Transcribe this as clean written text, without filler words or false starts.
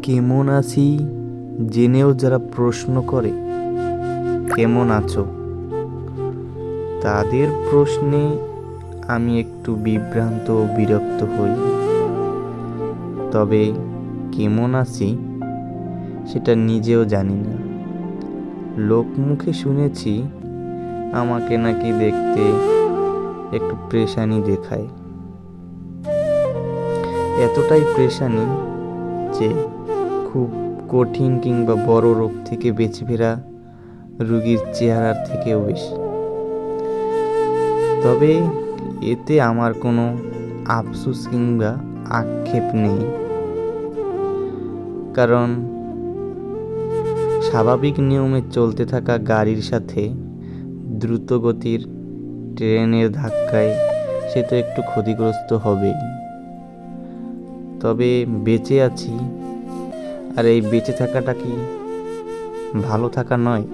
কেমন আছি জেনেও যারা প্রশ্ন করে কেমন আছো, তাদের প্রশ্নে আমি একটু বিভ্রান্ত ও বিরক্ত হই। তবে কেমন আছি সেটা নিজেও জানি না। লোকমুখে শুনেছি আমাকে নাকি দেখতে একটু পেরেশানি দেখায়। এতটাই পেরেশানি যে খুব কঠিন কিংবা বড় রোগ থেকে বেঁচে ফেরা রোগীর চেহারার থেকেও বেশি। তবে এতে আমার কোনো আফসোস কিংবা আক্ষেপ নেই, কারণ স্বাভাবিক নিয়মে চলতে থাকা গাড়ির সাথে দ্রুতগতির ট্রেনের ধাক্কায় সে তো একটু ক্ষতিগ্রস্ত হবেই। তবে বেঁচে আছি, আর এই বেঁচে থাকাটা কি ভালো থাকা নয়?